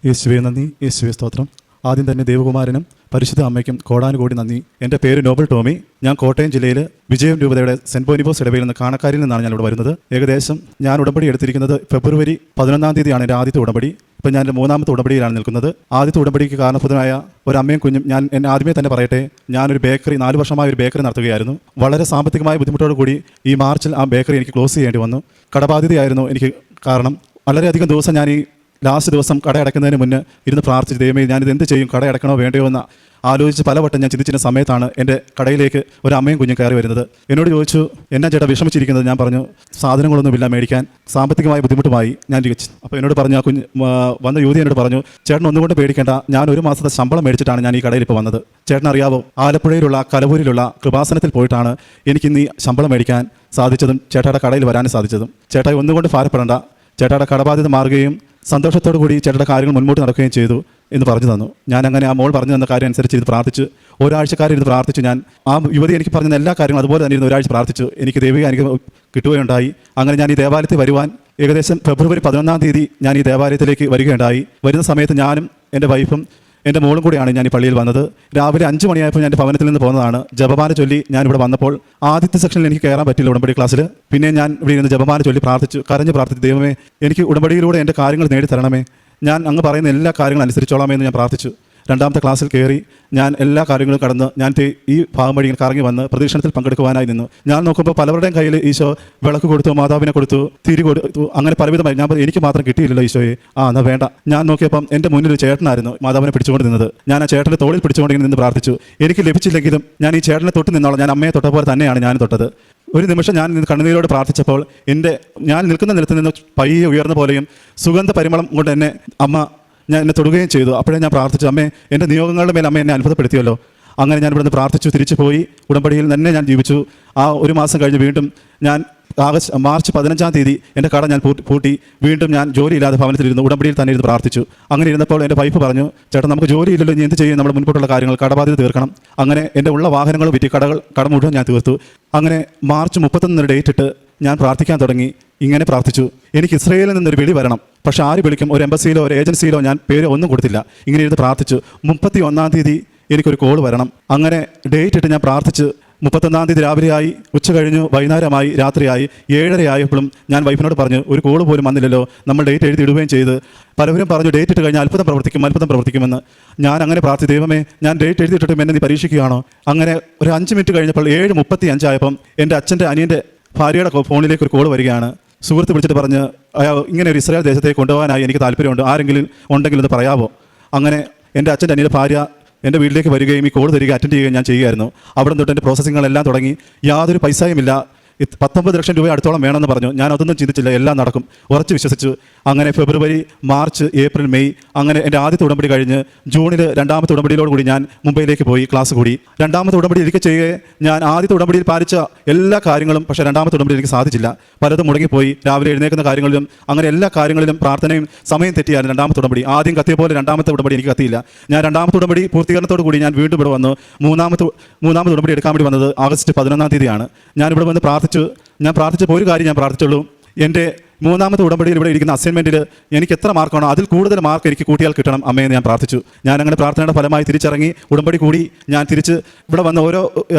യേശുവേ നന്ദി, യേശുവേ സ്തോത്രം. ആദ്യം തന്നെ ദേവകുമാരനും പരിശുദ്ധ അമ്മയ്ക്കും കോടാനുകോടി നന്ദി. എൻ്റെ പേര് നോബൽ ടോമി. ഞാൻ കോട്ടയം ജില്ലയിൽ വിജയം രൂപതയുടെ സെൻറ്റ് പോനിബോസ് ഇടവയിൽ നിന്ന് കാണക്കാരിൽ നിന്നാണ് ഞാൻ ഇവിടെ വരുന്നത്. ഏകദേശം ഞാൻ ഉടമ്പടി എടുത്തിരിക്കുന്നത് ഫെബ്രുവരി 11-ാം തീയതിയാണ് എൻ്റെ ആദ്യത്തെ ഉടമ്പടി. ഇപ്പം ഞാൻ എൻ്റെ 3ാമത്തെ ഉടമ്പടിയിലാണ് നിൽക്കുന്നത്. ആദ്യത്തെ ഉടമ്പടിക്ക് കാരണഭൂതനായ ഒരു അമ്മയും കുഞ്ഞും എന്നെ ആദ്യമേ തന്നെ പറയട്ടെ, ഞാനൊരു ബേക്കറി 4 വർഷമായ ഒരു ബേക്കറി നടത്തുകയായിരുന്നു. വളരെ സാമ്പത്തികമായ ബുദ്ധിമുട്ടോടു കൂടി ഈ മാർച്ചിൽ ആ ബേക്കറി എനിക്ക് ക്ലോസ് ചെയ്യേണ്ടി വന്നു. കടബാധ്യതയായിരുന്നു എനിക്ക് കാരണം. വളരെയധികം ദിവസം ഞാൻ ഈ ലാസ്റ്റ് ദിവസം കട അടയ്ക്കുന്നതിന് മുന്നേ ഇരുന്ന് പ്രാർത്ഥിച്ച്, ദൈവമേ ഞാനിത് എന്ത് ചെയ്യും, കട അടയ്ക്കണോ വേണ്ടയോ എന്ന് ആലോചിച്ച് പലവട്ടം ഞാൻ ചിന്തിച്ചിരുന്ന സമയത്താണ് എൻ്റെ കടയിലേക്ക് ഒരു അമ്മയും കുഞ്ഞും കയറി വരുന്നത്. എന്നോട് ചോദിച്ചു, എന്നാ ചേട്ടാ വിഷമിച്ചിരിക്കുന്നത്? ഞാൻ പറഞ്ഞു, സാധനങ്ങളൊന്നുമില്ല മേടിക്കാൻ, സാമ്പത്തികമായ ബുദ്ധിമുട്ടുമായി ഞാൻ തികച്ചു. അപ്പോൾ എന്നോട് പറഞ്ഞു, ആ കുഞ്ഞ് വന്ന യുവതി എന്നോട് പറഞ്ഞു, ചേട്ടൻ ഒന്നുകൊണ്ട് പേടിക്കേണ്ട, ഞാൻ 1 മാസത്തെ ശമ്പളം മേടിച്ചിട്ടാണ് ഞാൻ ഈ കടയിൽ ഇപ്പോൾ വന്നത്. ചേട്ടൻ അറിയാവോ, ആലപ്പുഴയിലുള്ള കലവൂരിലുള്ള കൃപാസനത്തിൽ പോയിട്ടാണ് എനിക്കിന്ന് ഈ ശമ്പളം മേടിക്കാൻ സാധിച്ചതും ചേട്ടായുടെ കടയിൽ വരാനും സാധിച്ചതും. ചേട്ടായി ഒന്നുകൊണ്ട് ഭാരപ്പെടേണ്ട, ചേട്ടായുടെ കടബാധ്യത മാറുകയും സന്തോഷത്തോടു കൂടി ചേട്ടയുടെ കാര്യങ്ങൾ മുൻപോട്ട് നടക്കുകയും ചെയ്തു എന്ന് പറഞ്ഞു തന്നു. ഞാൻ അങ്ങനെ ആ മോൾ പറഞ്ഞു തന്ന കാര്യം അനുസരിച്ച് ഇത് പ്രാർത്ഥിച്ചു. ഒരാഴ്ചക്കാരിരുന്ന് പ്രാർത്ഥിച്ചു. ഞാൻ ആ യുവതി എനിക്ക് പറഞ്ഞ എല്ലാ കാര്യങ്ങളും അതുപോലെ തന്നെ ഇരുന്ന് ഒരാഴ്ച പ്രാർത്ഥിച്ചു. എനിക്ക് ദൈവിക അനുഗ്രഹം കിട്ടുകയുണ്ടായി. അങ്ങനെ ഞാൻ ഈ ദേവാലയത്തിൽ വരുവാൻ ഏകദേശം ഫെബ്രുവരി 11-ാം തീയതി ഞാൻ ഈ ദേവാലയത്തിലേക്ക് വരികയുണ്ടായി. വരുന്ന സമയത്ത് ഞാനും എൻ്റെ വൈഫും എൻ്റെ മോളും കൂടിയാണ് ഞാൻ ഈ പള്ളിയിൽ വന്നത്. രാവിലെ 5 മണിയായപ്പോൾ ഞാൻ എൻ്റെ ഭവനത്തിൽ നിന്ന് പോകുന്നതാണ്. ജപമാല ചൊല്ലി ഞാൻ ഇവിടെ വന്നപ്പോൾ ആദ്യത്തെ സെക്ഷനിൽ എനിക്ക് കയറാൻ പറ്റില്ല ഉടമ്പടി ക്ലാസ്സിൽ. പിന്നെ ഞാൻ ഇവിടെ ഇരുന്ന് ജപമാല ചൊല്ലി പ്രാർത്ഥിച്ചു, കരഞ്ഞ് പ്രാർത്ഥിച്ചു, ദൈവമേ എനിക്ക് ഉടമ്പടിയിലൂടെ എൻ്റെ കാര്യങ്ങൾ നേടിത്തരണമേ, ഞാൻ അങ്ങ് പറയുന്ന എല്ലാ കാര്യങ്ങളും അനുസരിച്ചോളാമേ എന്ന് ഞാൻ പ്രാർത്ഥിച്ചു. 2ാമത്തെ ക്ലാസ്സിൽ കയറി ഞാൻ എല്ലാ കാര്യങ്ങളും കടന്ന് ഞാൻ ഈ ഭാഗം വഴി ഇങ്ങനെ കറങ്ങി വന്ന് പ്രദക്ഷിണത്തിൽ പങ്കെടുക്കുവാനായി നിന്നു. ഞാൻ നോക്കുമ്പോൾ പലരുടെയും കയ്യിൽ ഈശോ വിളക്ക് കൊടുത്തു, മാതാവിനെ കൊടുത്തു, തിരി കൊടുത്തു, അങ്ങനെ പലവിധമായി. ഞാൻ എനിക്ക് മാത്രം കിട്ടിയില്ലല്ലോ ഈശോയെ, എന്നാൽ വേണ്ട. ഞാൻ നോക്കിയപ്പം എൻ്റെ മുന്നിൽ ഒരു ചേട്ടനായിരുന്നു മാതാവിനെ പിടിച്ചുകൊണ്ട് നിന്നത്. ഞാൻ ആ ചേട്ടൻ്റെ തോളിൽ പിടിച്ചുകൊണ്ട് നിന്ന് പ്രാർത്ഥിച്ചു. എനിക്ക് ലഭിച്ചില്ലെങ്കിലും ഞാൻ ഈ ചേട്ടനെ തൊട്ട് നിന്നോളാം, ഞാൻ അമ്മയെ തൊട്ട പോലെ തന്നെയാണ് ഞാൻ തൊട്ടത്. ഒരു നിമിഷം ഞാൻ കണ്ണുനീരോട് പ്രാർത്ഥിച്ചപ്പോൾ ഞാൻ നിൽക്കുന്ന നിലത്ത് നിന്ന് പയ്യെ ഉയർന്ന പോലെയും സുഗന്ധ പരിമളം കൊണ്ട് എന്നെ തൊടുകയും ചെയ്തു. അപ്പോഴേ ഞാൻ പ്രാർത്ഥിച്ചു, അമ്മേ എൻ്റെ നിയോഗങ്ങളുടെ മേൽ അമ്മ എന്നെ അത്ഭുതപ്പെടുത്തിയല്ലോ. അങ്ങനെ ഞാൻ ഇവിടുന്ന് പ്രാർത്ഥിച്ചു, തിരിച്ചു പോയി ഉടമ്പടിയിൽ തന്നെ ഞാൻ ജീവിച്ചു. ആ 1 മാസം കഴിഞ്ഞ് വീണ്ടും ഞാൻ മാർച്ച് 15-ാം തീയതി എൻ്റെ കട ഞാൻ പൂട്ടി വീണ്ടും ഞാൻ ജോലിയില്ലാതെ ഭവനത്തിലിരുന്നു. ഉടമ്പടിയിൽ തന്നെ ഇരുന്ന് പ്രാർത്ഥിച്ചു. അങ്ങനെ ഇരുന്നപ്പോൾ എൻ്റെ വൈഫ് പറഞ്ഞു, ചേട്ടൻ നമുക്ക് ജോലിയില്ലല്ലോ, ഇനി എന്ത് ചെയ്യും, നമ്മുടെ മുൻപോട്ടുള്ള കാര്യങ്ങൾ കടബാധ്യത തീർക്കണം. അങ്ങനെ എൻ്റെ ഉള്ള വാഹനങ്ങൾ വിറ്റ് കട മുഴുവൻ ഞാൻ തീർത്തു. അങ്ങനെ മാർച്ച് 31 ഡേറ്റ് ഇട്ട് ഞാൻ പ്രാർത്ഥിക്കാൻ തുടങ്ങി. ഇങ്ങനെ പ്രാർത്ഥിച്ചു, എനിക്ക് ഇസ്രയേലിൽ നിന്നൊരു വിളി വരണം, പക്ഷെ ആര് വിളിക്കും, ഒരു എംബസിയിലോ ഒരു ഏജൻസിയിലോ ഞാൻ പേര് ഒന്നും കൊടുത്തില്ല. ഇങ്ങനെ ഇരുന്ന് പ്രാർത്ഥിച്ചു. 31-ാം തീയതി എനിക്കൊരു കോൾ വരണം. അങ്ങനെ ഡേറ്റ് ഇട്ട് ഞാൻ പ്രാർത്ഥിച്ച് 31-ാം തീയതി രാവിലെയായി, ഉച്ച കഴിഞ്ഞു, വൈകുന്നേരമായി, രാത്രിയായി, 7:30 ആയപ്പോഴും ഞാൻ വൈഫിനോട് പറഞ്ഞു, ഒരു കോൾ പോലും വന്നില്ലല്ലോ. നമ്മൾ ഡേറ്റ് എഴുതി ഇടുകയും ചെയ്ത്. പലവരും പറഞ്ഞു ഡേറ്റ് ഇട്ട് കഴിഞ്ഞാൽ അത്ഭുതം പ്രവർത്തിക്കുമെന്ന്. ഞാൻ അങ്ങനെ പ്രാർത്ഥിച്ചു, ദൈവമേ ഞാൻ ഡേറ്റ് എഴുതിയിട്ടിട്ടും എന്നെ നീ പരീക്ഷിക്കുകയാണോ? അങ്ങനെ ഒരു 5 മിനിറ്റ് കഴിഞ്ഞപ്പോൾ 7:35 ആയപ്പം എൻ്റെ അച്ഛൻ്റെ അനിയൻ്റെ ഭാര്യയുടെ ഫോണിലേക്ക് ഒരു കോൾ വരികയാണ്. സുഹൃത്ത് വിളിച്ചിട്ട് പറഞ്ഞ്, ഇങ്ങനെ ഒരു ഇസ്രായേൽ ദേശത്തേക്ക് കൊണ്ടുപോകാനായി എനിക്ക് താല്പര്യമുണ്ട്, ആരെങ്കിലും ഉണ്ടെങ്കിൽ ഇത് പറയാമോ? അങ്ങനെ എൻ്റെ അച്ഛൻ്റെ അനിയൻ്റെ ഭാര്യ എൻ്റെ വീട്ടിലേക്ക് വരികയും ഈ കോൾ തരിക അറ്റൻഡ് ചെയ്യുകയും ഞാൻ ചെയ്യുമായിരുന്നു. അവിടെ തൊട്ട് എൻ്റെ പ്രോസസ്സിങ്ങുകളെല്ലാം തുടങ്ങി. യാതൊരു പൈസയുമില്ല. 19 ലക്ഷം രൂപ അടുത്തോളം വേണമെന്ന് പറഞ്ഞു. ഞാൻ അതൊന്നും ചിന്തിച്ചില്ല, എല്ലാം നടക്കും ഉറച്ച് വിശ്വസിച്ചു. അങ്ങനെ ഫെബ്രുവരി, മാർച്ച്, ഏപ്രിൽ, മെയ്, അങ്ങനെ എൻ്റെ ആദ്യത്തെ ഉടമ്പടി കഴിഞ്ഞ് ജൂണിൽ 2ാമത്തെ ഉടമ്പടിയിലോട് കൂടി ഞാൻ മുംബൈയിലേക്ക് പോയി ക്ലാസ് കൂടി. 2ാമത്തെ ഉടമ്പടി ഇരിക്കെ ചെയ്യുകയെ ഞാൻ ആദ്യത്തെ ഉടമ്പടിയിൽ പാലിച്ച എല്ലാ കാര്യങ്ങളും, പക്ഷേ 2ാമത്തെ ഉടമ്പടി എനിക്ക് സാധിച്ചില്ല. പലതും മുടങ്ങിപ്പോയി. രാവിലെ എഴുന്നേൽക്കുന്ന കാര്യങ്ങളിലും അങ്ങനെ എല്ലാ കാര്യങ്ങളിലും പ്രാർത്ഥനയും സമയം തെറ്റിയായിരുന്നു 2ാമത്തെ ഉടമ്പടി. ആദ്യം കത്തിയ പോലെ 2ാമത്തെ ഉടമ്പടി എനിക്ക് കത്തിയില്ല. ഞാൻ 2ാമത്തെ ഉടമ്പടി പൂർത്തീകരണത്തോടു കൂടി ഞാൻ വീണ്ടും ഇവിടെ വന്നു. മൂന്നാമത്തെ ഉടമ്പടി എടുക്കാൻ വേണ്ടി വന്നത് ആഗസ്റ്റ് 11-ാം തീയതിയാണ്. ഞാനിവിടെ വന്ന് ഞാൻ പ്രാർത്ഥിച്ചപ്പോൾ ഒരു കാര്യം ഞാൻ പ്രാർത്ഥിച്ചുള്ളൂ, എൻ്റെ 3ാമത്തെ ഉടമ്പടിയിൽ ഇവിടെ ഇരിക്കുന്ന അസൈൻമെൻറ്റിൽ എനിക്ക് എത്ര മാർക്കാണോ അതിൽ കൂടുതൽ മാർക്ക് എനിക്ക് കൂട്ടിയാൽ കിട്ടണം അമ്മയെന്ന് ഞാൻ പ്രാർത്ഥിച്ചു. ഞാൻ അങ്ങനെ പ്രാർത്ഥനയുടെ ഫലമായി തിരിച്ചിറങ്ങി ഉടമ്പടി കൂടി ഞാൻ തിരിച്ച് ഇവിടെ വന്ന് ഓരോ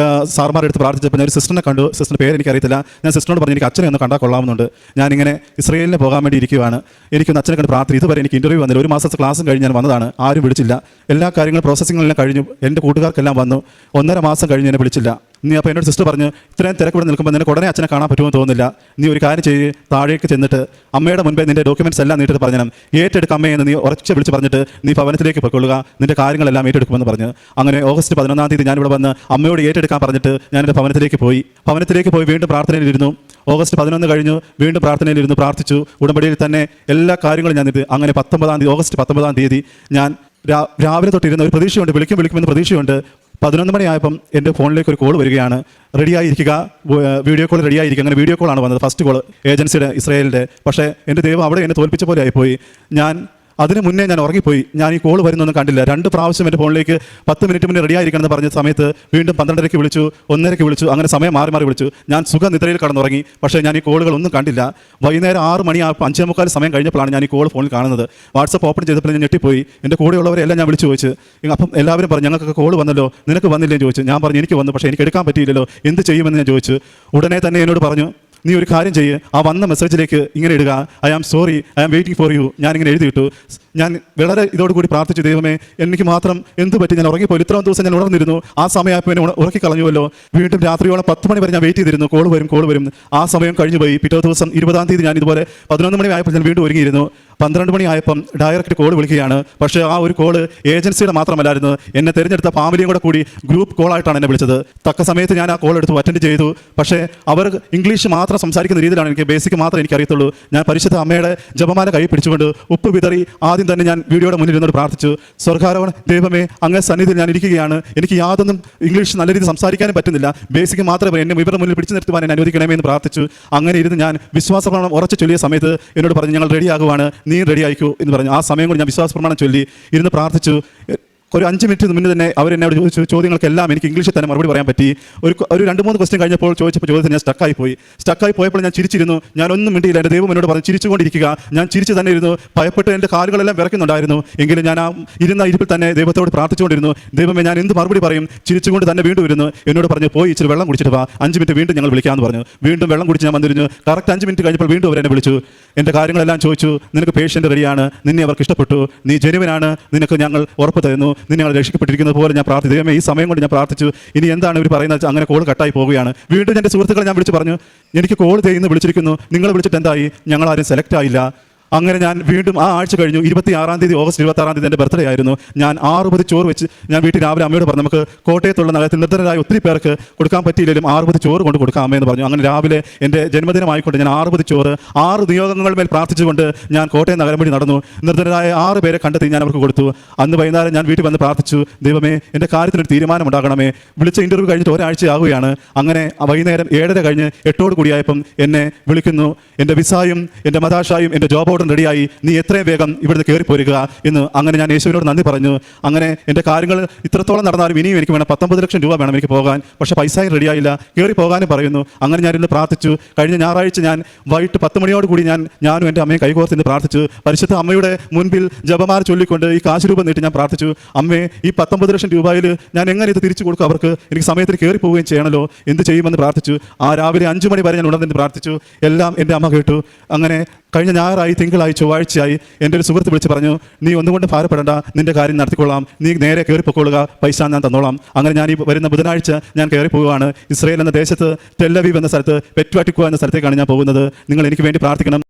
സാർമാരെടുത്ത് പ്രാർത്ഥിച്ചപ്പോൾ ഞാൻ ഒരു സിസ്റ്ററിനെ കണ്ടു. സിസ്റ്ററിൻ്റെ പേര് എനിക്കറിയത്തില്ല. ഞാൻ സിസ്റ്ററിനോട് പറഞ്ഞു, എനിക്ക് അച്ഛനെ ഒന്ന് കണ്ടാൽ കൊള്ളാമെന്നുണ്ട്. ഞാനിങ്ങനെ ഇസ്രയേലിന് പോകാൻ വേണ്ടി ഇരിക്കുകയാണ്. എനിക്കൊന്ന് അച്ഛനെ കണ്ട് പ്രാർത്ഥന. ഇതുവരെ എനിക്ക് ഇൻ്റർവ്യൂ വന്നില്ല. 1 മാസത്തെ ക്ലാസ്സും കഴിഞ്ഞ് ഞാൻ വന്നതാണ്. ആരും വിളിച്ചില്ല. എല്ലാ കാര്യങ്ങളും പ്രോസസ്സിങ്ങെല്ലാം കഴിഞ്ഞു. എൻ്റെ കൂട്ടുകാർക്കെല്ലാം വന്നു. 1.5 മാസം കഴിഞ്ഞ് എന്നെ വിളിച്ചില്ല. നീ അപ്പോൾ എന്നോട് സിസ്റ്റർ പറഞ്ഞു, ഇത്രയും തിരക്കൂടെ നിൽക്കുമ്പോൾ നിനക്ക് ഉടനെ അച്ഛനെ കാണാൻ പറ്റുമെന്ന് തോന്നുന്നില്ല. നീ ഒരു കാര്യം ചെയ്യ്, താഴേക്ക് ചെന്നിട്ട് അമ്മയുടെ മുൻപേ നിൻ്റെ ഡോക്യുമെൻറ്റ്സ് എല്ലാം നീട്ടിട്ട് പറഞ്ഞു, ഏറ്റെടുക്കുക അമ്മയെന്ന് നീ ഉറച്ച് വിളിച്ച് പറഞ്ഞിട്ട് നീ ഭവനത്തിലേക്ക് പൊയ്ക്കൊള്ളുക, നിൻ്റെ കാര്യങ്ങളെല്ലാം ഏറ്റെടുക്കുമെന്ന് പറഞ്ഞു. അങ്ങനെ ഓഗസ്റ്റ് 11-ാം തീയതി ഞാനിവിടെ വന്ന് അമ്മയോട് ഏറ്റെടുക്കാൻ പറഞ്ഞിട്ട് ഞാൻ എൻ്റെ ഭവനത്തിലേക്ക് പോയി വീണ്ടും പ്രാർത്ഥനയിലിരുന്നു. ഓഗസ്റ്റ് 11 കഴിഞ്ഞു, വീണ്ടും പ്രാർത്ഥനയിലിരുന്നു, പ്രാർത്ഥിച്ചു. ഉടമ്പടിയിൽ തന്നെ എല്ലാ കാര്യങ്ങളും ഞാൻ നിർത്തി. അങ്ങനെ ഓഗസ്റ്റ് 19-ാം തീയതി ഞാൻ രാവിലെ തൊട്ടിരുന്ന ഒരു പ്രതീക്ഷയുണ്ട്, വിളിക്കുമെന്ന് പ്രതീക്ഷയുണ്ട്. 11 മണിയായപ്പം എൻ്റെ ഫോണിലേക്ക് ഒരു കോൾ വരികയാണ്, റെഡിയായിരിക്കുക, വീഡിയോ കോൾ റെഡിയായിരിക്കുക. അങ്ങനെ വീഡിയോ കോളാണ് വന്നത്. ഫസ്റ്റ് കോൾ ഏജൻസിയുടെ, ഇസ്രായേലിൻ്റെ. പക്ഷേ എൻ്റെ ദൈവം അവിടെ എന്നെ തോൽപ്പിച്ച പോലെ ആയിപ്പോയി. ഞാൻ അതിന് മുന്നേ ഞാൻ ഉറങ്ങിപ്പോയി. ഞാൻ ഈ കോൾ വരുന്നൊന്നും കണ്ടില്ല. 2 പ്രാവശ്യം എൻ്റെ ഫോണിലേക്ക് 10 മിനിറ്റ് മുന്നേ റെഡി ആയിരിക്കണം എന്ന് പറഞ്ഞ സമയത്ത് വീണ്ടും 12:30 വിളിച്ചു, 1:30 വിളിച്ചു, അങ്ങനെ സമയം മാറി മാറി വിളിച്ചു. ഞാൻ സുഖനിദ്രയിൽ കടന്നുറങ്ങി. പക്ഷേ ഞാൻ ഈ കോളുകളൊന്നും കണ്ടില്ല. വൈകുന്നേരം 6 മണി 5:45 സമയം കഴിഞ്ഞപ്പോഴാണ് ഞാൻ ഈ കോൾ ഫോണിൽ കാണുന്നത്. വാട്സപ്പ് ഓപ്പൺ ചെയ്തപ്പോൾ ഞാൻ ഞെട്ടിപ്പോയി. എൻ്റെ കൂടെയുള്ളവരെല്ലാം ഞാൻ വിളിച്ചു ചോദിച്ചു. അപ്പം എല്ലാവരും പറഞ്ഞു ഞങ്ങൾക്കൊക്കെ കോൾ വന്നല്ലോ, നിനക്ക് വന്നില്ലേ ചോദിച്ചു. ഞാൻ പറഞ്ഞു എനിക്ക് വന്നു, പക്ഷേ എനിക്ക് എടുക്കാൻ പറ്റിയില്ലല്ലോ, എന്ത് ചെയ്യുമെന്ന് ഞാൻ ചോദിച്ചു. ഉടനെ തന്നെ എന്നോട് പറഞ്ഞു, നീ ഒരു കാര്യം ചെയ്യ്, ആ വന്ന മെസ്സേജിലേക്ക് ഇങ്ങനെ ഇടുക, I am sorry, I am waiting for you. ഞാനിങ്ങനെ എഴുതിയിട്ടു. ഞാൻ വളരെ ഇതോടുകൂടി പ്രാർത്ഥിച്ചു, ദൈവമേ എനിക്ക് മാത്രം എന്ത് പറ്റി, ഞാൻ ഉറങ്ങിപ്പോയി. ഇത്രയും ദിവസം ഞാൻ ഉണർന്നിരുന്നു, ആ സമയമായപ്പോൾ എന്നെ ഉറക്കിക്കളഞ്ഞുവല്ലോ. വീണ്ടും രാത്രിയോളം 10 മണി വരെ ഞാൻ വെയിറ്റ് ചെയ്തിരുന്നു, കോൾ വരും. ആ സമയം കഴിഞ്ഞു പോയി. പിറ്റേ ദിവസം 20-ാം തീയതി ഞാൻ ഇതുപോലെ 11 മണി ആയപ്പോൾ ഞാൻ വീണ്ടും ഒരുങ്ങിയിരുന്നു. 12 മണി ആയപ്പം ഡയറക്റ്റ് കോൾ വിളിക്കുകയാണ്. പക്ഷേ ആ ഒരു കോള് ഏജൻസിയുടെ മാത്രമല്ലായിരുന്നു, എന്നെ തിരഞ്ഞെടുത്ത ഫാമിലിയും കൂടി ഗ്രൂപ്പ് കോളായിട്ടാണ് എന്നെ വിളിച്ചത്. തക്ക സമയത്ത് ഞാൻ ആ കോൾ എടുത്തു അറ്റൻഡ് ചെയ്തു. പക്ഷേ അവർ ഇംഗ്ലീഷ് മാത്രം സംസാരിക്കുന്ന രീതിയിലാണ്, എനിക്ക് ബേസിക് മാത്രമേ എനിക്കറിയത്തുള്ളൂ. ഞാൻ പരിശുദ്ധ അമ്മയുടെ ജപമാല കൈ പിടിച്ചുകൊണ്ട് ഉപ്പ് വിതറി ആദ്യം തന്നെ ഞാൻ വീഡിയോയുടെ മുന്നിൽ ഇരുന്നോട് പ്രാർത്ഥിച്ചു. സ്വർഗ്ഗാരോഹണ ദൈവമേ, അങ്ങേ സന്നിധിയിൽ ഞാൻ ഇരിക്കുകയാണ്, എനിക്ക് യാതൊന്നും ഇംഗ്ലീഷ് നല്ല രീതിയിൽ സംസാരിക്കാനും പറ്റുന്നില്ല, ബേസിക് മാത്രമേ എന്നെ ഇവരുടെ മുന്നിൽ പിടിച്ചു നിർത്തുവാൻ എന്നെ അനുവദിക്കണമേ എന്ന് പ്രാർത്ഥിച്ചു. അങ്ങനെ ഇരുന്ന് ഞാൻ വിശ്വാസ പ്രമാണം ഉറച്ചു ചൊല്ലിയ സമയത്ത് എന്നോട് പറഞ്ഞു, ഞങ്ങൾ റെഡിയാകുവാണ്, നീ റെഡി ആയിക്കൂ എന്ന് പറഞ്ഞു. ആ സമയം കൊണ്ട് ഞാൻ വിശ്വാസ പ്രമാണം ചൊല്ലി ഇരുന്ന് പ്രാർത്ഥിച്ചു. ഒരു 5 മിനിറ്റ് മുന്നേ തന്നെ അവരെന്നോട് ചോദിച്ചു ചോദ്യങ്ങൾക്കെല്ലാം എനിക്ക് ഇംഗ്ലീഷിൽ തന്നെ മറുപടി പറയാൻ പറ്റി. ഒരു 2-3 ക്വസ്റ്റ്യൻ കഴിഞ്ഞപ്പോൾ ചോദ്യത്തിന് ഞാൻ സ്റ്റക്കായി പോയപ്പോൾ ഞാൻ ചിരിച്ചിരുന്നു. ഞാനൊന്നും മിണ്ടിയില്ല. എൻ്റെ ദൈവം എന്നോട് പറഞ്ഞു ചിരിച്ചുകൊണ്ടിരിക്കുക. ഞാൻ ചിരിച്ചു തന്നെ ഇരുന്നു. ഭയപ്പെട്ട് എൻ്റെ കാലുകളെല്ലാം വിറയ്ക്കുന്നുണ്ടായിരുന്നു. എങ്കിലും ഞാൻ ആ ഇരുന്ന ഇരിപ്പിൽ തന്നെ ദൈവത്തോട് പ്രാർത്ഥിച്ചുകൊണ്ടിരുന്നു. ദൈവമേ, ഞാൻ എന്ത് മറുപടി പറയും? ചിരിച്ചുകൊണ്ട് തന്നെ വീണ്ടും വരുന്നു. എന്നോട് പറഞ്ഞു, പോയി ഇച്ചിരി വെള്ളം കുടിച്ചിട്ട് വാ, 5 മിനിറ്റ് വീണ്ടും ഞങ്ങൾ വിളിക്കാമെന്ന് പറഞ്ഞു. വീണ്ടും വെള്ളം കുടിച്ച് ഞാൻ വന്നിരുന്നു. കറക്റ്റ് 5 മിനിറ്റ് കഴിഞ്ഞപ്പോൾ വീണ്ടും അവരെന്നെ വിളിച്ചു. എൻ്റെ കാര്യങ്ങളെല്ലാം ചോദിച്ചു. നിനക്ക് പേഷ്യൻ്റ് റെഡിയാണ്, നിന്നെ അവർക്ക് ഇഷ്ടപ്പെട്ടു, നീ ജെനുവിനാണ്, നിനക്ക് ഞങ്ങൾ ഉറപ്പ് തരുന്നു, നിന്നെ ഞങ്ങൾ രക്ഷിക്കപ്പെട്ടിരിക്കുന്നത് പോലെ ഞാൻ പ്രാർത്ഥിച്ചു. ദൈവമേ, ഈ സമയം കൊണ്ട് ഞാൻ പ്രാർത്ഥിച്ചു. ഇനി എന്താണ് ഇവർ പറയുന്നത്? അങ്ങനെ കോൾ കട്ടായി പോവുകയാണ്. വീണ്ടും എൻ്റെ സുഹൃത്തുക്കളെ ഞാൻ വിളിച്ച് പറഞ്ഞു, എനിക്ക് കോൾ ചെയ്യുന്നു വിളിച്ചിരിക്കുന്നു, നിങ്ങൾ വിളിച്ചിട്ട് എന്തായി? ഞങ്ങളാരും സെലക്ട് ആയില്ല. അങ്ങനെ ഞാൻ വീണ്ടും ആ ആഴ്ച കഴിഞ്ഞു. 26-ാം തീയതി ഓഗസ്റ്റ് 26-ാം തീയതി എൻ്റെ ബർത്ത്ഡേ ആയിരുന്നു. ഞാൻ 6 പൊതി ചോറ് വെച്ച് ഞാൻ വീട്ടിൽ രാവിലെ അമ്മയോട് പറഞ്ഞു, നമുക്ക് കോട്ടയത്തുള്ള നഗരത്തിൽ നിർദ്ധനരായ ഒത്തിരി പേർക്ക് കൊടുക്കാൻ പറ്റിയില്ലെങ്കിലും 6 പൊതി ചോറ് കൊണ്ട് കൊടുക്കാം അമ്മയെന്ന് പറഞ്ഞു. അങ്ങനെ രാവിലെ എൻ്റെ ജന്മദിനമായിക്കൊണ്ട് ഞാൻ 6 പൊതി ചോറ് 6 നിയോഗങ്ങൾ മേൽ പ്രാർത്ഥിച്ചുകൊണ്ട് ഞാൻ കോട്ടയം നഗരം വഴി നടന്നു. നിർദ്ധനരായ 6 പേരെ കണ്ടെത്തി ഞാൻ അവർക്ക് കൊടുത്തു. അന്ന് വൈകുന്നേരം ഞാൻ വീട്ടിൽ വന്ന് പ്രാർത്ഥിച്ചു, ദൈവമേ, എൻ്റെ കാര്യത്തിനൊരു തീരുമാനം ഉണ്ടാകണമേ. വിളിച്ച ഇൻ്റർവ്യൂ കഴിഞ്ഞിട്ട് ഒരാഴ്ചയാകുകയാണ്. അങ്ങനെ വൈകുന്നേരം 7:30 കഴിഞ്ഞ് 8 കൂടിയായപ്പം എന്നെ വിളിക്കുന്നു. എൻ്റെ വിസായും എൻ്റെ മതാശായും എൻ്റെ ജോബ് റെഡിയായി, നീ എത്രയും വേഗം ഇവിടുന്ന് കയറിപ്പോരുക എന്ന്. അങ്ങനെ ഞാൻ യേശുവിനോട് നന്ദി പറഞ്ഞു. അങ്ങനെ എൻ്റെ കാര്യങ്ങൾ ഇത്രത്തോളം നടന്നാലും ഇനിയും എനിക്ക് വേണം 19 ലക്ഷം രൂപ വേണം എനിക്ക് പോകാൻ. പക്ഷേ പൈസയും റെഡിയായില്ല, കയറി പോകാനും പറയുന്നു. അങ്ങനെ ഞാൻ ഇന്ന് പ്രാർത്ഥിച്ചു. കഴിഞ്ഞ ഞായറാഴ്ച ഞാൻ വൈകിട്ട് 10 മണിയോട് കൂടി ഞാനും എൻ്റെ അമ്മയും കൈകോർത്തിന്ന് പ്രാർത്ഥിച്ചു. പരിശുദ്ധ അമ്മയുടെ മുൻപിൽ ജപമാല ചൊല്ലിക്കൊണ്ട് ഈ കാശ് രൂപ നീട്ടി ഞാൻ പ്രാർത്ഥിച്ചു. അമ്മേ, ഈ 19 ലക്ഷം രൂപയിൽ ഞാൻ എങ്ങനെ ഇത് തിരിച്ചു കൊടുക്കും? അവർക്ക് എനിക്ക് സമയത്തിന് കയറി പോവുകയും ചെയ്യണമല്ലോ, എന്ത് ചെയ്യുമെന്ന് പ്രാർത്ഥിച്ചു. ആ രാവിലെ 5 മണി വരെ ഞാൻ ഉണർന്ന് പ്രാർത്ഥിച്ചു. എല്ലാം എൻ്റെ അമ്മ കേട്ടു. അങ്ങനെ കഴിഞ്ഞ ഞായറായി, തിങ്കളായി, ചൊവ്വാഴ്ചയായി എൻ്റെ ഒരു സുഹൃത്ത് വിളിച്ച് പറഞ്ഞു, നീ ഒന്നുകൊണ്ട് ഭാരപ്പെടേണ്ട, നിന്റെ കാര്യം നടത്തിക്കൊള്ളാം, നീ നേരെ കയറിപ്പോയിക്കൊള്ളുക, പൈസ ഞാൻ തന്നോളാം. അങ്ങനെ ഞാൻ ഈ വരുന്ന ബുധനാഴ്ച ഞാൻ കയറി പോവുകയാണ്. ഇസ്രയേൽ എന്ന ദേശത്ത് ടെൽ അവീവ് എന്ന സ്ഥലത്ത് പെറ്റ്വാറ്റിക്കോ എന്ന സ്ഥലത്തേക്കാണ് ഞാൻ പോകുന്നത്. നിങ്ങൾ എനിക്ക് വേണ്ടി പ്രാർത്ഥിക്കണം.